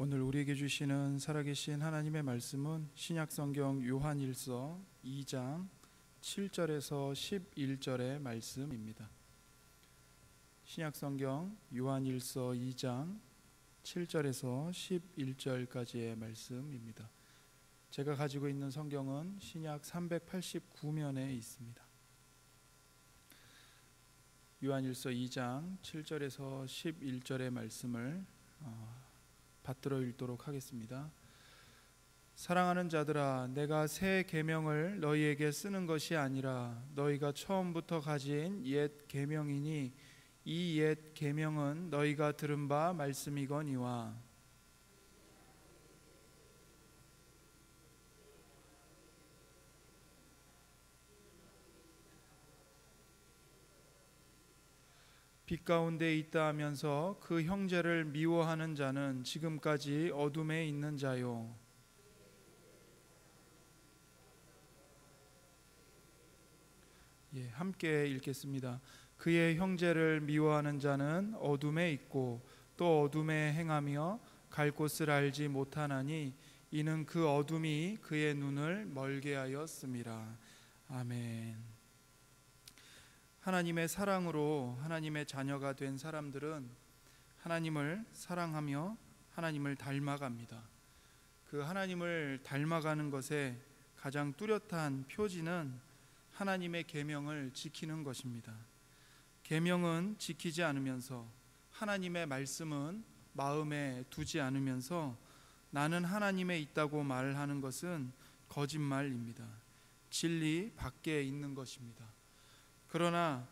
오늘 우리에게 주시는 살아계신 하나님의 말씀은 신약성경 요한일서 2장 7절에서 11절의 말씀입니다. 신약성경 요한일서 2장 7절에서 11절까지의 말씀입니다. 제가 가지고 있는 성경은 신약 389면에 있습니다. 요한일서 2장 7절에서 11절의 말씀을 받들어 읽도록 하겠습니다. 사랑하는 자들아, 내가 새 계명을 너희에게 쓰는 것이 아니라 너희가 처음부터 가진 옛 계명이니 이 옛 계명은 너희가 들은 바 말씀이거니와 빛 가운데 있다 하면서 그 형제를 미워하는 자는 지금까지 어둠에 있는 자요. 함께 읽겠습니다. 그의 형제를 미워하는 자는 어둠에 있고 또 어둠에 행하며 갈 곳을 알지 못하나니 이는 그 어둠이 그의 눈을 멀게 하였음이라. 아멘. 하나님의 사랑으로 하나님의 자녀가 된 사람들은 하나님을 사랑하며 하나님을 닮아갑니다. 그 하나님을 닮아가는 것의 가장 뚜렷한 표지는 하나님의 계명을 지키는 것입니다. 계명은 지키지 않으면서 하나님의 말씀은 마음에 두지 않으면서 나는 하나님에 있다고 말하는 것은 거짓말입니다. 진리 밖에 있는 것입니다. 그러나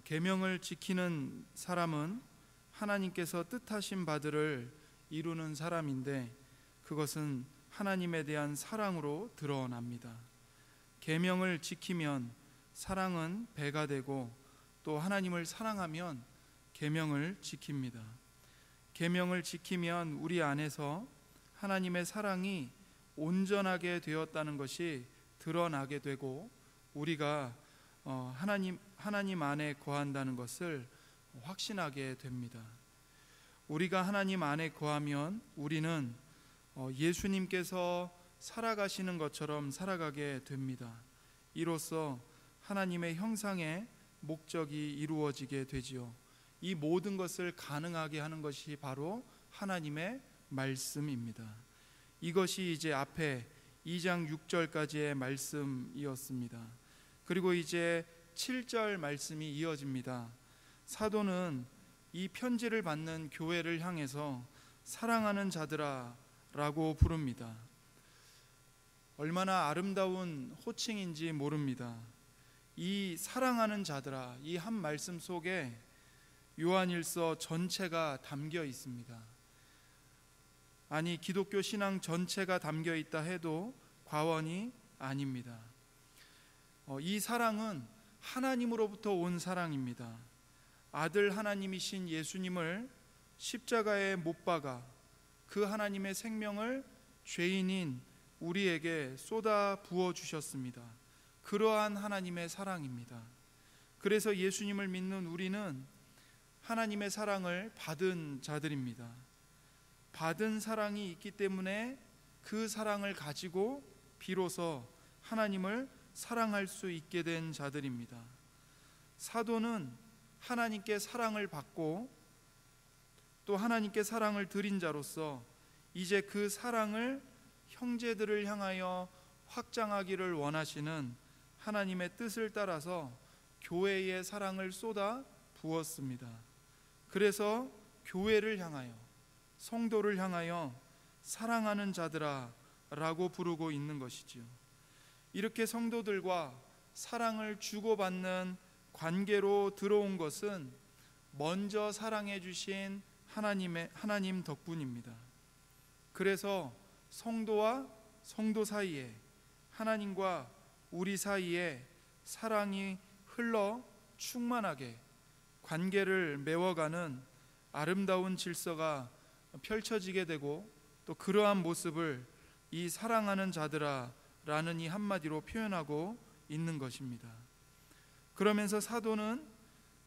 계명을 지키는 사람은 하나님께서 뜻하신 바들을 이루는 사람인데 그것은 하나님에 대한 사랑으로 드러납니다. 계명을 지키면 사랑은 배가 되고 또 하나님을 사랑하면 계명을 지킵니다. 계명을 지키면 우리 안에서 하나님의 사랑이 온전하게 되었다는 것이 드러나게 되고 우리가 하나님 안에 거한다는 것을 확신하게 됩니다. 우리가 하나님 안에 거하면 우리는 예수님께서 살아가시는 것처럼 살아가게 됩니다. 이로써 하나님의 형상의 목적이 이루어지게 되지요. 이 모든 것을 가능하게 하는 것이 바로 하나님의 말씀입니다. 이것이 이제 앞에 2장 6절까지의 말씀이었습니다. 그리고 이제 7절 말씀이 이어집니다. 사도는 이 편지를 받는 교회를 향해서 사랑하는 자들아 라고 부릅니다. 얼마나 아름다운 호칭인지 모릅니다. 이 사랑하는 자들아, 이 한 말씀 속에 요한일서 전체가 담겨 있습니다. 아니, 기독교 신앙 전체가 담겨 있다 해도 과언이 아닙니다. 이 사랑은 하나님으로부터 온 사랑입니다. 아들 하나님이신 예수님을 십자가에 못 박아 그 하나님의 생명을 죄인인 우리에게 쏟아 부어 주셨습니다. 그러한 하나님의 사랑입니다. 그래서 예수님을 믿는 우리는 하나님의 사랑을 받은 자들입니다. 받은 사랑이 있기 때문에 그 사랑을 가지고 비로소 하나님을 사랑할 수 있게 된 자들입니다. 사도는 하나님께 사랑을 받고 또 하나님께 사랑을 드린 자로서 이제 그 사랑을 형제들을 향하여 확장하기를 원하시는 하나님의 뜻을 따라서 교회의 사랑을 쏟아 부었습니다. 그래서 교회를 향하여, 성도를 향하여 사랑하는 자들아 라고 부르고 있는 것이지요. 이렇게 성도들과 사랑을 주고받는 관계로 들어온 것은 먼저 사랑해 주신 하나님 덕분입니다. 그래서 성도와 성도 사이에, 하나님과 우리 사이에 사랑이 흘러 충만하게 관계를 메워가는 아름다운 질서가 펼쳐지게 되고 또 그러한 모습을 이 사랑하는 자들아 라는 이 한마디로 표현하고 있는 것입니다. 그러면서 사도는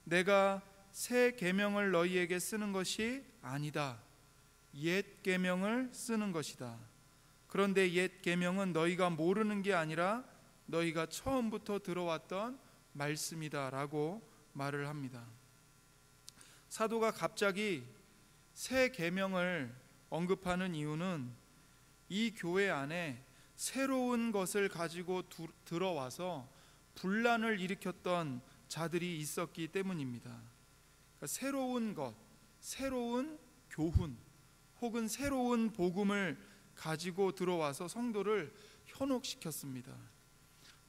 내가 새 계명을 너희에게 쓰는 것이 아니다. 옛 계명을 쓰는 것이다. 그런데 옛 계명은 너희가 모르는 게 아니라 너희가 처음부터 들어왔던 말씀이다라고 말을 합니다. 사도가 갑자기 새 계명을 언급하는 이유는 이 교회 안에 새로운 것을 가지고 들어와서 분란을 일으켰던 자들이 있었기 때문입니다. 그러니까 새로운 것, 새로운 교훈 혹은 새로운 복음을 가지고 들어와서 성도를 현혹시켰습니다.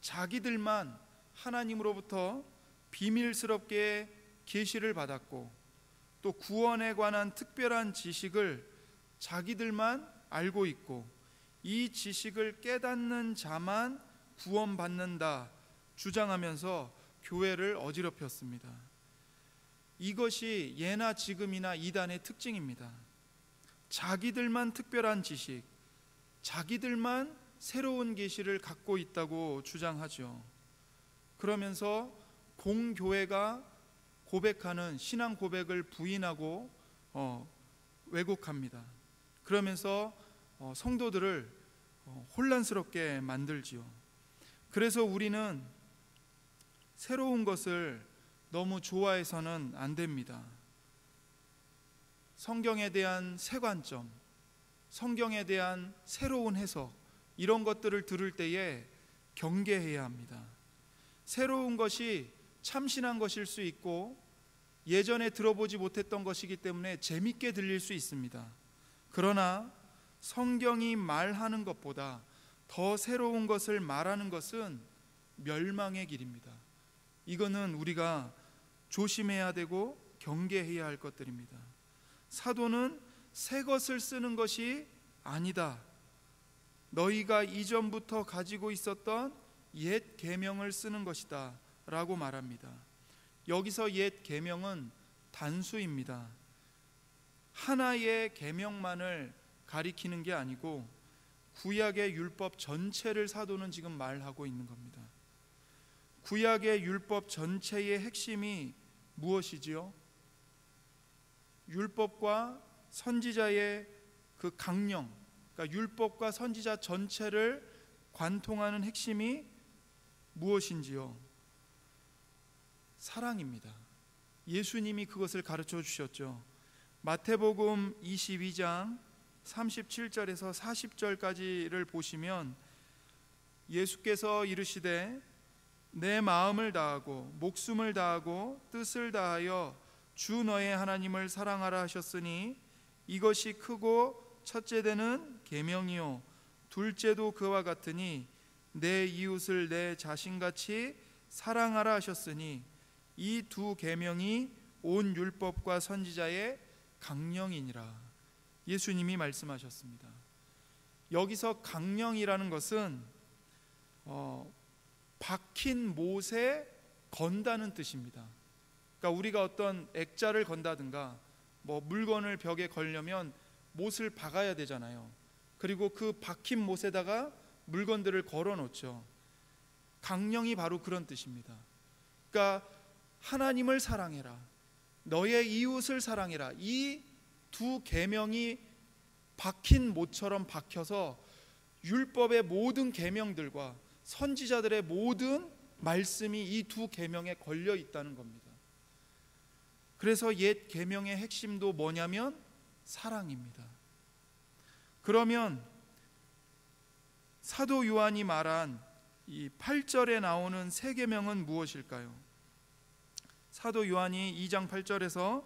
자기들만 하나님으로부터 비밀스럽게 계시를 받았고 또 구원에 관한 특별한 지식을 자기들만 알고 있고 이 지식을 깨닫는 자만 구원받는다 주장하면서 교회를 어지럽혔습니다. 이것이 예나 지금이나 이단의 특징입니다. 자기들만 특별한 지식, 자기들만 새로운 계시를 갖고 있다고 주장하죠. 그러면서 공교회가 고백하는 신앙 고백을 부인하고 왜곡합니다. 그러면서 성도들을 혼란스럽게 만들지요. 그래서 우리는 새로운 것을 너무 좋아해서는 안 됩니다. 성경에 대한 새 관점, 성경에 대한 새로운 해석, 이런 것들을 들을 때에 경계해야 합니다. 새로운 것이 참신한 것일 수 있고 예전에 들어보지 못했던 것이기 때문에 재밌게 들릴 수 있습니다. 그러나 성경이 말하는 것보다 더 새로운 것을 말하는 것은 멸망의 길입니다. 이거는 우리가 조심해야 되고 경계해야 할 것들입니다. 사도는 새 것을 쓰는 것이 아니다. 너희가 이전부터 가지고 있었던 옛 계명을 쓰는 것이다 라고 말합니다. 여기서 옛 계명은 단수입니다. 하나의 계명만을 가리키는 게 아니고 구약의 율법 전체를 사도는 지금 말하고 있는 겁니다. 구약의 율법 전체의 핵심이 무엇이지요? 율법과 선지자의 그 강령, 그러니까 율법과 선지자 전체를 관통하는 핵심이 무엇인지요? 사랑입니다. 예수님이 그것을 가르쳐 주셨죠. 마태복음 22장 37절에서 40절까지를 보시면 예수께서 이르시되 내 마음을 다하고 목숨을 다하고 뜻을 다하여 주 너의 하나님을 사랑하라 하셨으니 이것이 크고 첫째 되는 계명이요 둘째도 그와 같으니 내 이웃을 내 자신같이 사랑하라 하셨으니 이 두 계명이 온 율법과 선지자의 강령이니라. 예수님이 말씀하셨습니다. 여기서 강령이라는 것은 박힌 못에 건다는 뜻입니다. 그러니까 우리가 어떤 액자를 건다든가 물건을 벽에 걸려면 못을 박아야 되잖아요. 그리고 그 박힌 못에다가 물건들을 걸어 놓죠. 강령이 바로 그런 뜻입니다. 그러니까 하나님을 사랑해라, 너의 이웃을 사랑해라, 이 두 계명이 박힌 못처럼 박혀서 율법의 모든 계명들과 선지자들의 모든 말씀이 이 두 계명에 걸려 있다는 겁니다. 그래서 옛 계명의 핵심도 뭐냐면 사랑입니다. 그러면 사도 요한이 말한 이 8절에 나오는 새 계명은 무엇일까요? 사도 요한이 2장 8절에서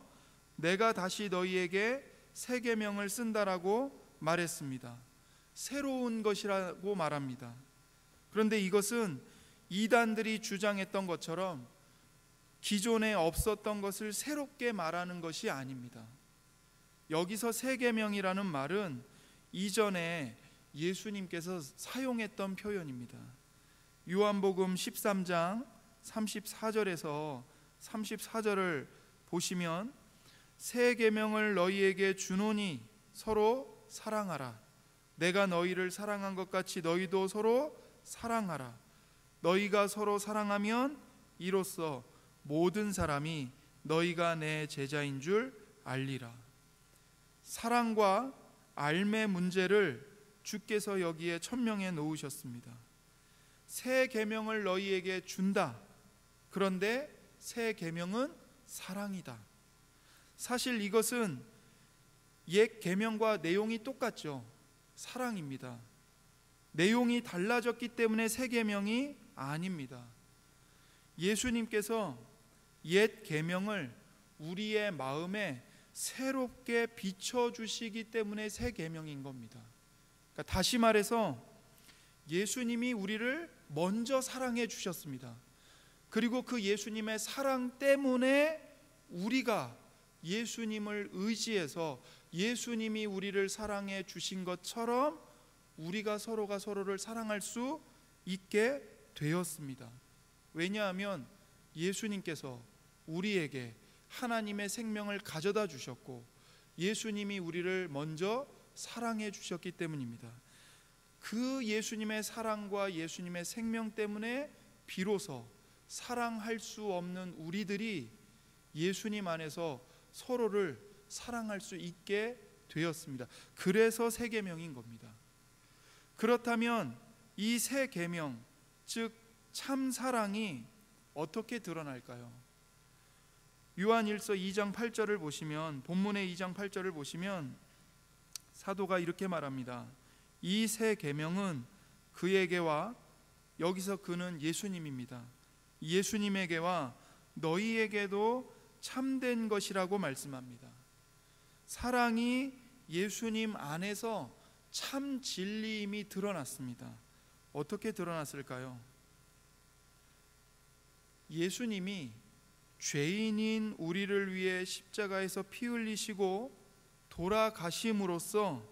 내가 다시 너희에게 새 계명을 쓴다라고 말했습니다. 새로운 것이라고 말합니다. 그런데 이것은 이단들이 주장했던 것처럼 기존에 없었던 것을 새롭게 말하는 것이 아닙니다. 여기서 새 계명이라는 말은 이전에 예수님께서 사용했던 표현입니다. 요한복음 13장 34절에서 34절을 보시면 새 계명을 너희에게 주노니 서로 사랑하라. 내가 너희를 사랑한 것 같이 너희도 서로 사랑하라. 너희가 서로 사랑하면 이로써 모든 사람이 너희가 내 제자인 줄 알리라. 사랑과 알매 문제를 주께서 여기에 천명해 놓으셨습니다. 새 계명을 너희에게 준다. 그런데 새 계명은 사랑이다. 사실 이것은 옛 계명과 내용이 똑같죠. 사랑입니다. 내용이 달라졌기 때문에 새 계명이 아닙니다. 예수님께서 옛 계명을 우리의 마음에 새롭게 비춰주시기 때문에 새 계명인 겁니다. 그러니까 다시 말해서 예수님이 우리를 먼저 사랑해 주셨습니다. 그리고 그 예수님의 사랑 때문에 우리가 예수님을 의지해서 예수님이 우리를 사랑해 주신 것처럼 우리가 서로가 서로를 사랑할 수 있게 되었습니다. 왜냐하면 예수님께서 우리에게 하나님의 생명을 가져다 주셨고 예수님이 우리를 먼저 사랑해 주셨기 때문입니다. 그 예수님의 사랑과 예수님의 생명 때문에 비로소 사랑할 수 없는 우리들이 예수님 안에서 서로를 사랑할 수 있게 되었습니다. 그래서 새 계명인 겁니다. 그렇다면 이 새 계명, 즉 참 사랑이 어떻게 드러날까요? 요한일서 2장 8절을 보시면, 본문의 2장 8절을 보시면 사도가 이렇게 말합니다. 이 새 계명은 그에게와, 여기서 그는 예수님입니다. 예수님에게와 너희에게도 참된 것이라고 말씀합니다. 사랑이 예수님 안에서 참 진리임이 드러났습니다. 어떻게 드러났을까요? 예수님이 죄인인 우리를 위해 십자가에서 피 흘리시고 돌아가심으로써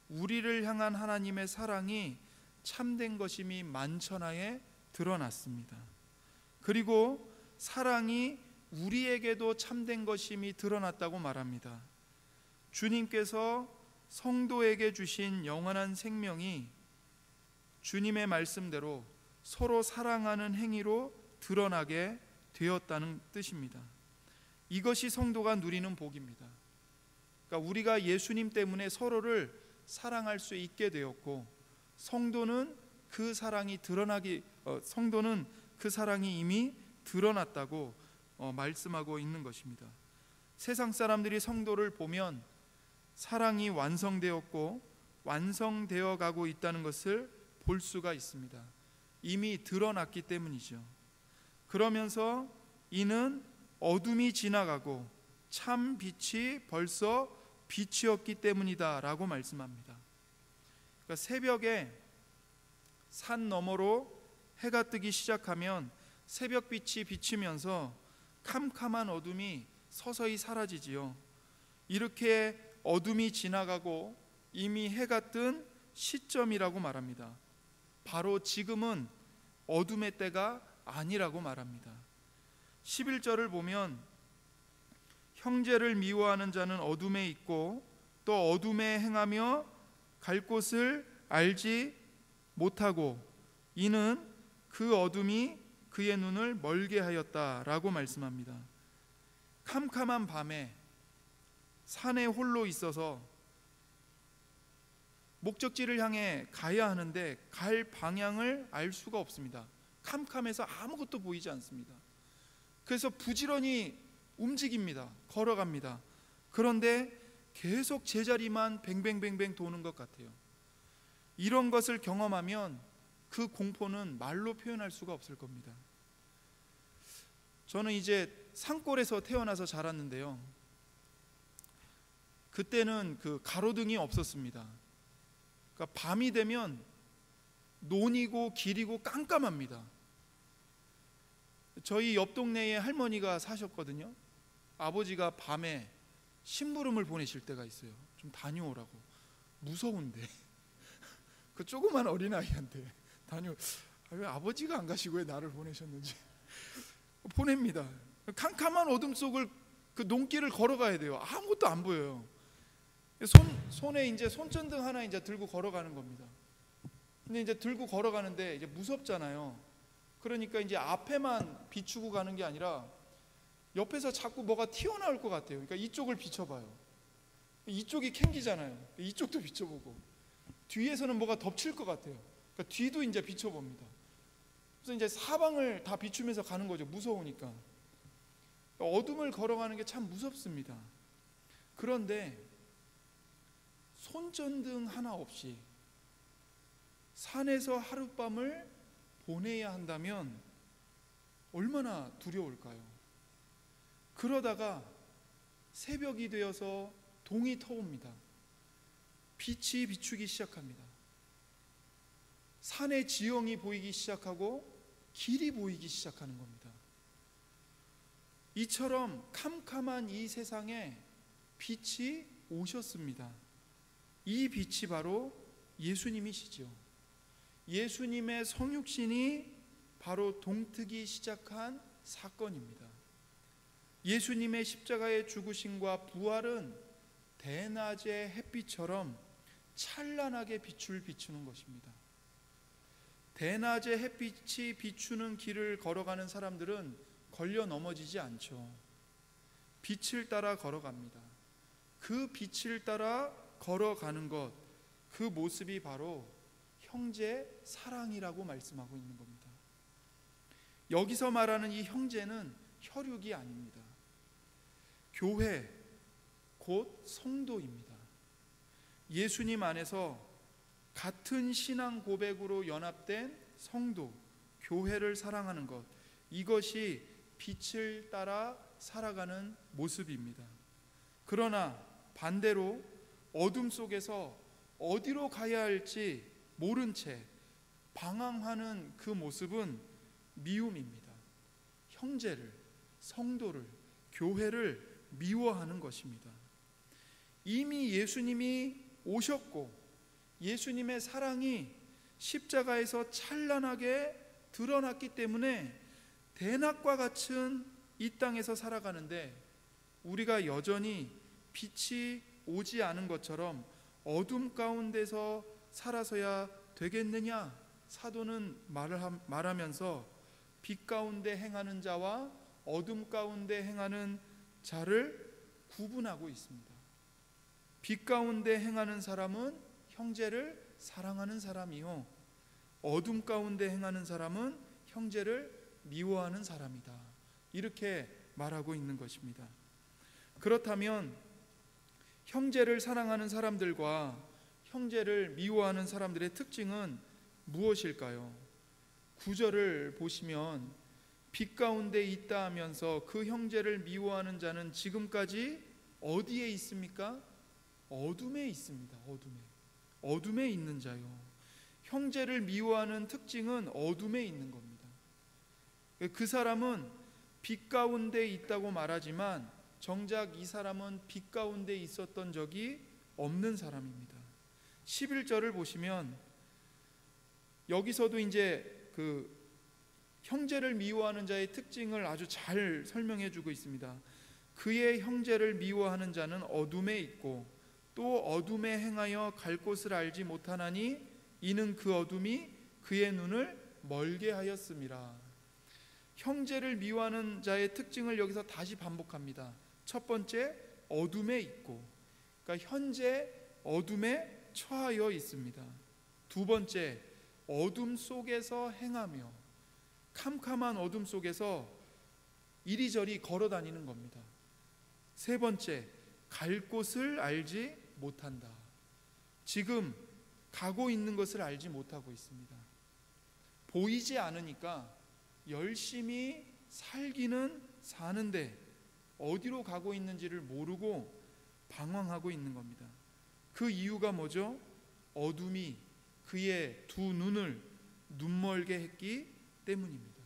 우리를 향한 하나님의 사랑이 참된 것임이 만천하에 드러났습니다. 그리고 사랑이 우리에게도 참된 것임이 드러났다고 말합니다. 주님께서 성도에게 주신 영원한 생명이 주님의 말씀대로 서로 사랑하는 행위로 드러나게 되었다는 뜻입니다. 이것이 성도가 누리는 복입니다. 그러니까 우리가 예수님 때문에 서로를 사랑할 수 있게 되었고 성도는 그 사랑이 이미 드러났다고 말씀하고 있는 것입니다. 세상 사람들이 성도를 보면 사랑이 완성되었고 완성되어 가고 있다는 것을 볼 수가 있습니다. 이미 드러났기 때문이죠. 그러면서 이는 어둠이 지나가고 참 빛이 벌써 빛이었기 때문이다 라고 말씀합니다. 그러니까 새벽에 산 너머로 해가 뜨기 시작하면 새벽빛이 비치면서 캄캄한 어둠이 서서히 사라지지요. 이렇게 어둠이 지나가고 이미 해가 뜬 시점이라고 말합니다. 바로 지금은 어둠의 때가 아니라고 말합니다. 11절을 보면 형제를 미워하는 자는 어둠에 있고 또 어둠에 행하며 갈 곳을 알지 못하고 이는 그 어둠이 그의 눈을 멀게 하였다라고 말씀합니다. 캄캄한 밤에 산에 홀로 있어서 목적지를 향해 가야 하는데 갈 방향을 알 수가 없습니다. 캄캄해서 아무것도 보이지 않습니다. 그래서 부지런히 움직입니다. 걸어갑니다. 그런데 계속 제자리만 뱅뱅뱅뱅 도는 것 같아요. 이런 것을 경험하면 그 공포는 말로 표현할 수가 없을 겁니다. 저는 이제 산골에서 태어나서 자랐는데요. 그때는 그 가로등이 없었습니다. 그러니까 밤이 되면 논이고 길이고 깜깜합니다. 저희 옆 동네에 할머니가 사셨거든요. 아버지가 밤에 심부름을 보내실 때가 있어요. 좀 다녀오라고. 무서운데 그 조그만 어린아이한테 왜 아버지가 안 가시고 왜 나를 보내셨는지 보냅니다. 캄캄한 어둠 속을 그 논길을 걸어가야 돼요. 아무것도 안 보여요. 손에 이제 손전등 하나 이제 들고 걸어가는 겁니다. 근데 이제 들고 걸어가는데 이제 무섭잖아요. 그러니까 이제 앞에만 비추고 가는 게 아니라 옆에서 자꾸 뭐가 튀어나올 것 같아요. 그러니까 이쪽을 비춰봐요. 이쪽이 캥기잖아요. 이쪽도 비춰보고, 뒤에서는 뭐가 덮칠 것 같아요. 그러니까 뒤도 이제 비춰봅니다. 그래서 이제 사방을 다 비추면서 가는 거죠. 무서우니까. 어둠을 걸어가는 게 참 무섭습니다. 그런데 손전등 하나 없이 산에서 하룻밤을 보내야 한다면 얼마나 두려울까요? 그러다가 새벽이 되어서 동이 터옵니다. 빛이 비추기 시작합니다. 산의 지형이 보이기 시작하고 길이 보이기 시작하는 겁니다. 이처럼 캄캄한 이 세상에 빛이 오셨습니다. 이 빛이 바로 예수님이시죠. 예수님의 성육신이 바로 동트기 시작한 사건입니다. 예수님의 십자가의 죽으심과 부활은 대낮의 햇빛처럼 찬란하게 빛을 비추는 것입니다. 대낮의 햇빛이 비추는 길을 걸어가는 사람들은 걸려 넘어지지 않죠. 빛을 따라 걸어갑니다. 그 빛을 따라 걸어가는 것, 그 모습이 바로 형제 사랑이라고 말씀하고 있는 겁니다. 여기서 말하는 이 형제는 혈육이 아닙니다. 교회, 곧 성도입니다. 예수님 안에서 같은 신앙 고백으로 연합된 성도, 교회를 사랑하는 것, 이것이 빛을 따라 살아가는 모습입니다. 그러나 반대로 어둠 속에서 어디로 가야 할지 모른 채 방황하는 그 모습은 미움입니다. 형제를, 성도를, 교회를 미워하는 것입니다. 이미 예수님이 오셨고 예수님의 사랑이 십자가에서 찬란하게 드러났기 때문에 대낮과 같은 이 땅에서 살아가는데 우리가 여전히 빛이 오지 않은 것처럼 어둠 가운데서 살아서야 되겠느냐? 사도는 말하면서 빛 가운데 행하는 자와 어둠 가운데 행하는 자를 구분하고 있습니다. 빛 가운데 행하는 사람은 형제를 사랑하는 사람이요, 어둠 가운데 행하는 사람은 형제를 미워하는 사람이다. 이렇게 말하고 있는 것입니다. 그렇다면 형제를 사랑하는 사람들과 형제를 미워하는 사람들의 특징은 무엇일까요? 9절을 보시면 빛 가운데 있다 하면서 그 형제를 미워하는 자는 지금까지 어디에 있습니까? 어둠에 있습니다. 어둠에 있는 자요. 형제를 미워하는 특징은 어둠에 있는 겁니다. 그 사람은 빛 가운데 있다고 말하지만 정작 이 사람은 빛 가운데 있었던 적이 없는 사람입니다. 11절을 보시면 여기서도 이제 그 형제를 미워하는 자의 특징을 아주 잘 설명해 주고 있습니다. 그의 형제를 미워하는 자는 어둠에 있고 또 어둠에 행하여 갈 곳을 알지 못하나니 이는 그 어둠이 그의 눈을 멀게 하였음이라. 형제를 미워하는 자의 특징을 여기서 다시 반복합니다. 첫 번째, 어둠에 있고, 그러니까 현재 어둠에 처하여 있습니다. 두 번째, 어둠 속에서 행하며, 캄캄한 어둠 속에서 이리저리 걸어 다니는 겁니다. 세 번째, 갈 곳을 알지 못한다. 지금 가고 있는 것을 알지 못하고 있습니다. 보이지 않으니까 열심히 살기는 사는데 어디로 가고 있는지를 모르고 방황하고 있는 겁니다. 그 이유가 뭐죠? 어둠이 그의 두 눈을 눈멀게 했기 때문입니다.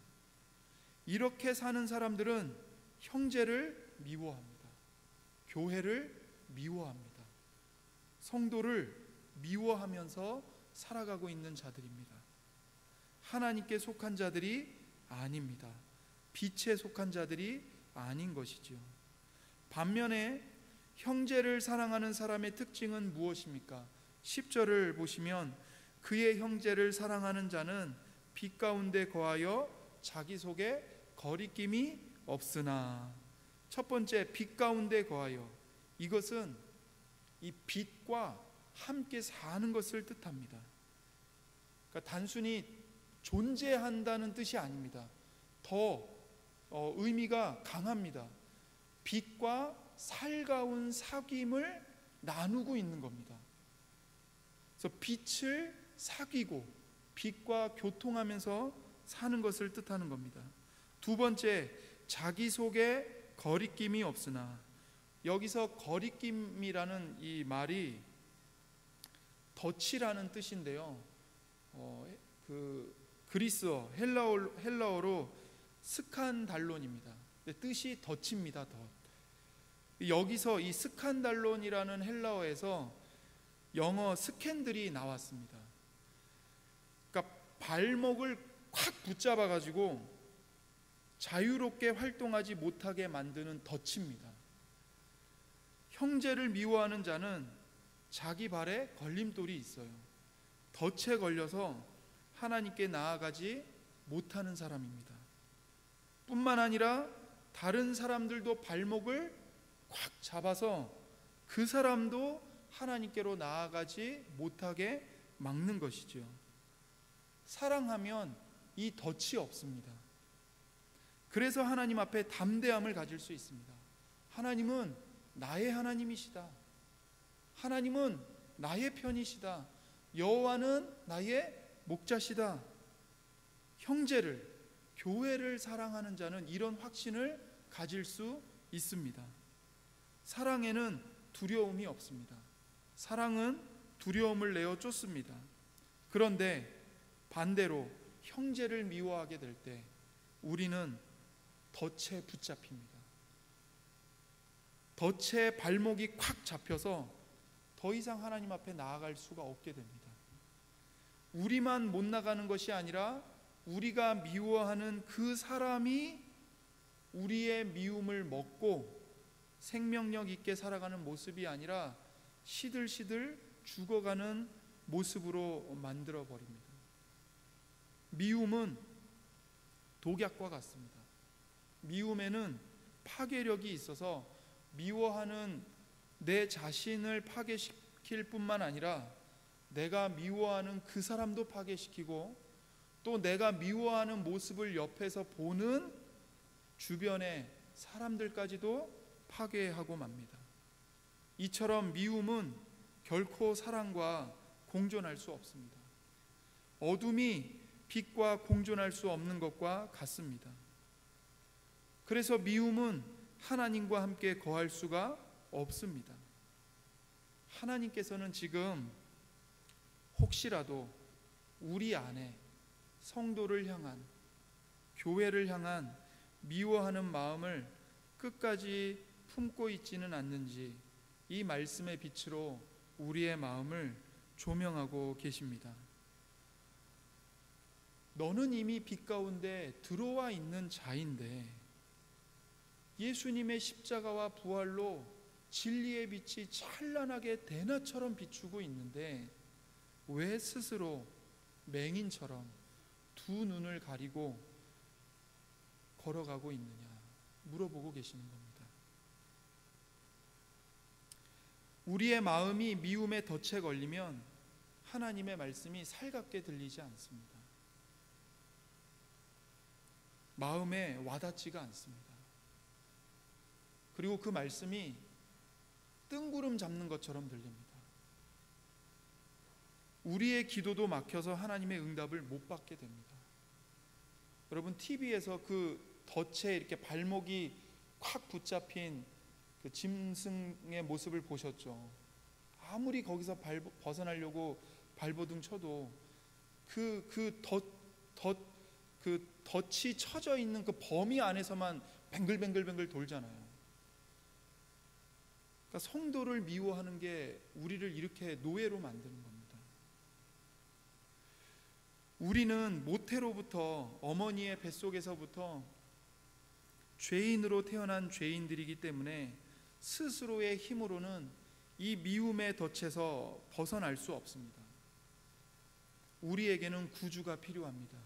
이렇게 사는 사람들은 형제를 미워합니다. 교회를 미워합니다. 성도를 미워하면서 살아가고 있는 자들입니다. 하나님께 속한 자들이 아닙니다. 빛에 속한 자들이 아닌 것이죠. 반면에 형제를 사랑하는 사람의 특징은 무엇입니까? 10절을 보시면 그의 형제를 사랑하는 자는 빛 가운데 거하여 자기 속에 거리낌이 없으나. 첫 번째, 빛 가운데 거하여. 이것은 이 빛과 함께 사는 것을 뜻합니다. 그러니까 단순히 존재한다는 뜻이 아닙니다. 더 의미가 강합니다. 빛과 살가운 사귐을 나누고 있는 겁니다. 그래서 빛을 사귀고 빛과 교통하면서 사는 것을 뜻하는 겁니다. 두 번째, 자기 속에 거리낌이 없으나. 여기서 거리낌이라는 이 말이 덫이라는 뜻인데요. 그 그리스어 헬라어로 스칸달론입니다. 뜻이 덫입니다. 덫. 여기서 이 스칸달론이라는 헬라어에서 영어 스캔들이 나왔습니다. 그러니까 발목을 콱 붙잡아 가지고 자유롭게 활동하지 못하게 만드는 덫입니다. 형제를 미워하는 자는 자기 발에 걸림돌이 있어요. 덫에 걸려서 하나님께 나아가지 못하는 사람입니다. 뿐만 아니라 다른 사람들도 발목을 꽉 잡아서 그 사람도 하나님께로 나아가지 못하게 막는 것이지요. 사랑하면 이 덫이 없습니다. 그래서 하나님 앞에 담대함을 가질 수 있습니다. 하나님은 나의 하나님이시다. 하나님은 나의 편이시다. 여호와는 나의 목자시다. 형제를, 교회를 사랑하는 자는 이런 확신을 가질 수 있습니다. 사랑에는 두려움이 없습니다. 사랑은 두려움을 내어 쫓습니다. 그런데 반대로 형제를 미워하게 될 때 우리는 덫에 붙잡힙니다. 덫에 발목이 콱 잡혀서 더 이상 하나님 앞에 나아갈 수가 없게 됩니다. 우리만 못 나가는 것이 아니라 우리가 미워하는 그 사람이 우리의 미움을 먹고 생명력 있게 살아가는 모습이 아니라 시들시들 죽어가는 모습으로 만들어 버립니다. 미움은 독약과 같습니다. 미움에는 파괴력이 있어서 미워하는 내 자신을 파괴시킬 뿐만 아니라 내가 미워하는 그 사람도 파괴시키고 또 내가 미워하는 모습을 옆에서 보는 주변의 사람들까지도 파괴하고 맙니다. 이처럼 미움은 결코 사랑과 공존할 수 없습니다. 어둠이 빛과 공존할 수 없는 것과 같습니다. 그래서 미움은 하나님과 함께 거할 수가 없습니다. 하나님께서는 지금 혹시라도 우리 안에 성도를 향한, 교회를 향한 미워하는 마음을 끝까지 품고 있지는 않는지 이 말씀의 빛으로 우리의 마음을 조명하고 계십니다. 너는 이미 빛 가운데 들어와 있는 자인데 예수님의 십자가와 부활로 진리의 빛이 찬란하게 대낮처럼 비추고 있는데 왜 스스로 맹인처럼 두 눈을 가리고 걸어가고 있느냐 물어보고 계시는 겁니다. 우리의 마음이 미움의 덫에 걸리면 하나님의 말씀이 살갑게 들리지 않습니다. 마음에 와닿지가 않습니다. 그리고 그 말씀이 뜬구름 잡는 것처럼 들립니다. 우리의 기도도 막혀서 하나님의 응답을 못 받게 됩니다. 여러분 TV에서 그 덫에 이렇게 발목이 콱 붙잡힌 그 짐승의 모습을 보셨죠? 아무리 거기서 벗어나려고 발버둥 쳐도 그 덫이 쳐져 있는 그 범위 안에서만 뱅글뱅글 돌잖아요. 그러니까 성도를 미워하는 게 우리를 이렇게 노예로 만드는 겁니다. 우리는 모태로부터 어머니의 뱃속에서부터 죄인으로 태어난 죄인들이기 때문에 스스로의 힘으로는 이 미움의 덫에서 벗어날 수 없습니다. 우리에게는 구주가 필요합니다.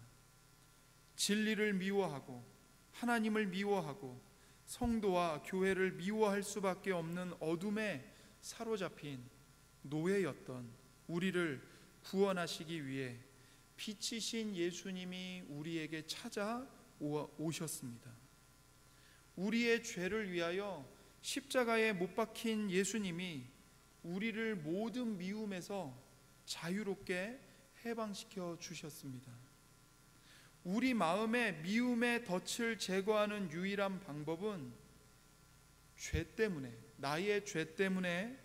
진리를 미워하고 하나님을 미워하고 성도와 교회를 미워할 수밖에 없는 어둠에 사로잡힌 노예였던 우리를 구원하시기 위해 빛이신 예수님이 우리에게 찾아오셨습니다. 우리의 죄를 위하여 십자가에 못 박힌 예수님이 우리를 모든 미움에서 자유롭게 해방시켜 주셨습니다. 우리 마음의 미움의 덫을 제거하는 유일한 방법은 죄 때문에, 나의 죄 때문에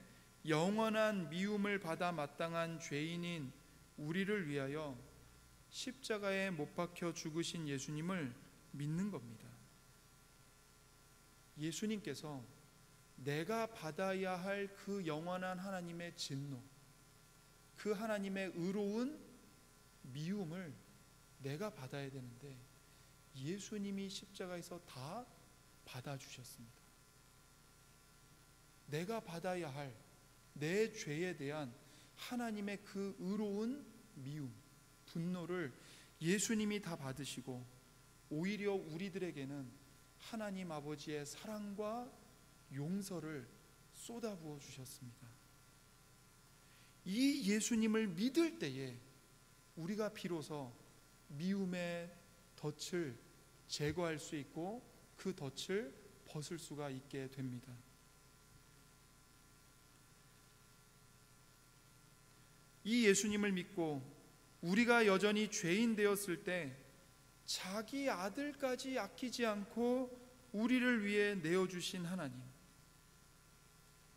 영원한 미움을 받아 마땅한 죄인인 우리를 위하여 십자가에 못 박혀 죽으신 예수님을 믿는 겁니다. 예수님께서 내가 받아야 할 그 영원한 하나님의 진노, 그 하나님의 의로운 미움을 내가 받아야 되는데 예수님이 십자가에서 다 받아주셨습니다. 내가 받아야 할 내 죄에 대한 하나님의 그 의로운 미움, 분노를 예수님이 다 받으시고 오히려 우리들에게는 하나님 아버지의 사랑과 용서를 쏟아부어 주셨습니다. 이 예수님을 믿을 때에 우리가 비로소 미움의 덫을 제거할 수 있고 그 덫을 벗을 수가 있게 됩니다. 이 예수님을 믿고 우리가 여전히 죄인 되었을 때 자기 아들까지 아끼지 않고 우리를 위해 내어주신 하나님,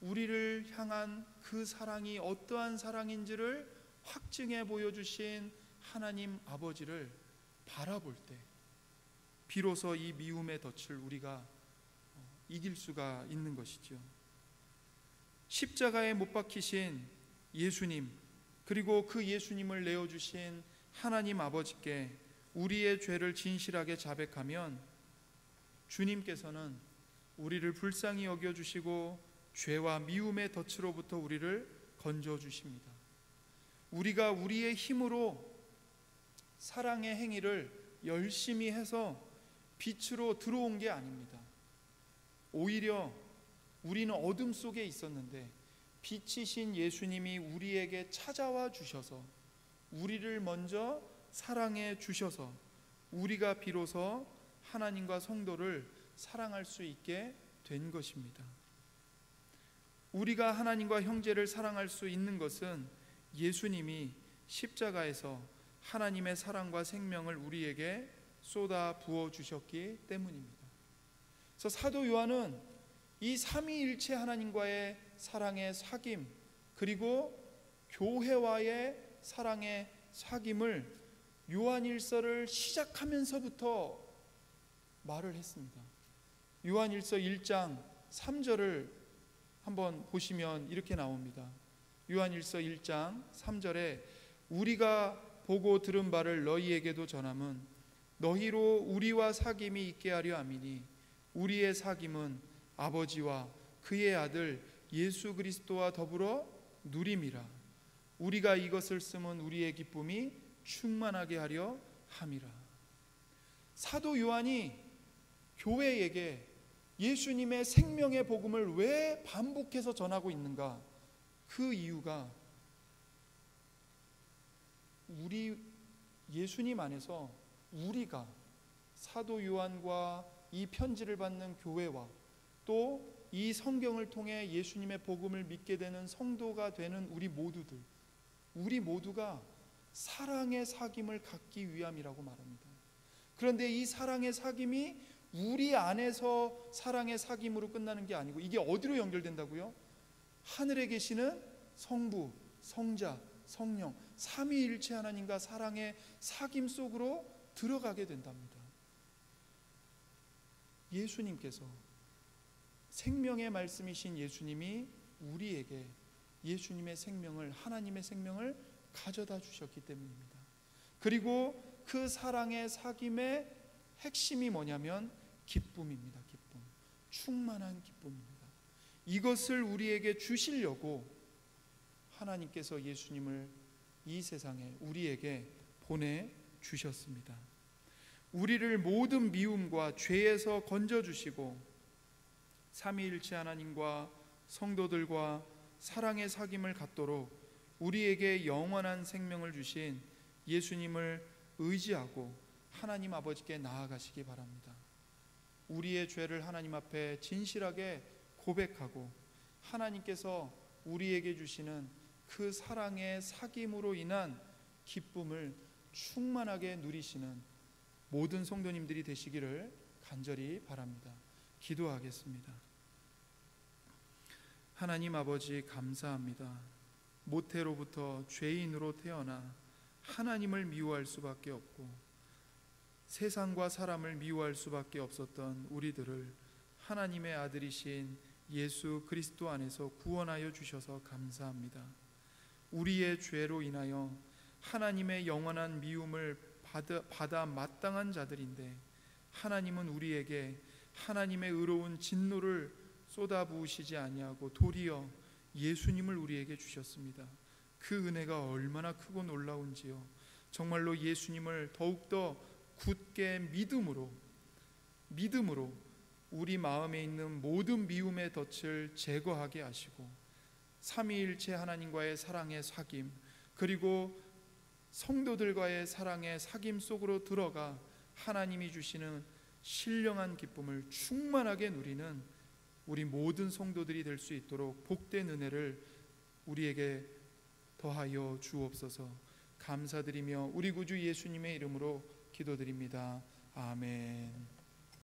우리를 향한 그 사랑이 어떠한 사랑인지를 확증해 보여주신 하나님 아버지를 바라볼 때 비로소 이 미움의 덫을 우리가 이길 수가 있는 것이죠. 십자가에 못 박히신 예수님, 그리고 그 예수님을 내어주신 하나님 아버지께 우리의 죄를 진실하게 자백하면 주님께서는 우리를 불쌍히 여겨주시고 죄와 미움의 덫으로부터 우리를 건져주십니다. 우리가 우리의 힘으로 사랑의 행위를 열심히 해서 빛으로 들어온 게 아닙니다. 오히려 우리는 어둠 속에 있었는데 빛이신 예수님이 우리에게 찾아와 주셔서 우리를 먼저 사랑해 주셔서 우리가 비로소 하나님과 성도를 사랑할 수 있게 된 것입니다. 우리가 하나님과 형제를 사랑할 수 있는 것은 예수님이 십자가에서 하나님의 사랑과 생명을 우리에게 쏟아 부어 주셨기 때문입니다. 그래서 사도 요한은 이 삼위일체 하나님과의 사랑의 사귐, 그리고 교회와의 사랑의 사귐을 요한일서를 시작하면서부터 말을 했습니다. 요한일서 1장 3절을 한번 보시면 이렇게 나옵니다. 요한일서 1장 3절에 우리가 보고 들은 바를 너희에게도 전함은 너희로 우리와 사귐이 있게 하려 함이니 우리의 사귐은 아버지와 그의 아들 예수 그리스도와 더불어 누림이라. 우리가 이것을 쓰면 우리의 기쁨이 충만하게 하려 함이라. 사도 요한이 교회에게 예수님의 생명의 복음을 왜 반복해서 전하고 있는가? 그 이유가 우리 예수님 안에서 우리가 사도 요한과 이 편지를 받는 교회와 또 이 성경을 통해 예수님의 복음을 믿게 되는 성도가 되는 우리 모두가 사랑의 사귐을 갖기 위함이라고 말합니다. 그런데 이 사랑의 사귐이 우리 안에서 사랑의 사귐으로 끝나는 게 아니고 이게 어디로 연결된다고요? 하늘에 계시는 성부, 성자, 성령, 삼위일체 하나님과 사랑의 사귐 속으로 들어가게 된답니다. 예수님께서 생명의 말씀이신 예수님이 우리에게 예수님의 생명을, 하나님의 생명을 가져다 주셨기 때문입니다. 그리고 그 사랑의 사귐의 핵심이 뭐냐면 기쁨입니다. 기쁨, 충만한 기쁨입니다. 이것을 우리에게 주시려고 하나님께서 예수님을 이 세상에 우리에게 보내주셨습니다. 우리를 모든 미움과 죄에서 건져주시고 삼위일체 하나님과 성도들과 사랑의 사귐을 갖도록 우리에게 영원한 생명을 주신 예수님을 의지하고 하나님 아버지께 나아가시기 바랍니다. 우리의 죄를 하나님 앞에 진실하게 고백하고 하나님께서 우리에게 주시는 그 사랑의 사귐으로 인한 기쁨을 충만하게 누리시는 모든 성도님들이 되시기를 간절히 바랍니다. 기도하겠습니다. 하나님 아버지, 감사합니다. 모태로부터 죄인으로 태어나 하나님을 미워할 수밖에 없고 세상과 사람을 미워할 수밖에 없었던 우리들을 하나님의 아들이신 예수 그리스도 안에서 구원하여 주셔서 감사합니다. 우리의 죄로 인하여 하나님의 영원한 미움을 받아 마땅한 자들인데 하나님은 우리에게 하나님의 의로운 진노를 쏟아부으시지 아니하고 도리어 예수님을 우리에게 주셨습니다. 그 은혜가 얼마나 크고 놀라운지요. 정말로 예수님을 더욱더 굳게 믿음으로 우리 마음에 있는 모든 미움의 덫을 제거하게 하시고 삼위일체 하나님과의 사랑의 사귐, 그리고 성도들과의 사랑의 사귐 속으로 들어가 하나님이 주시는 신령한 기쁨을 충만하게 누리는 우리 모든 성도들이 될 수 있도록 복된 은혜를 우리에게 더하여 주옵소서. 감사드리며 우리 구주 예수님의 이름으로 기도드립니다. 아멘.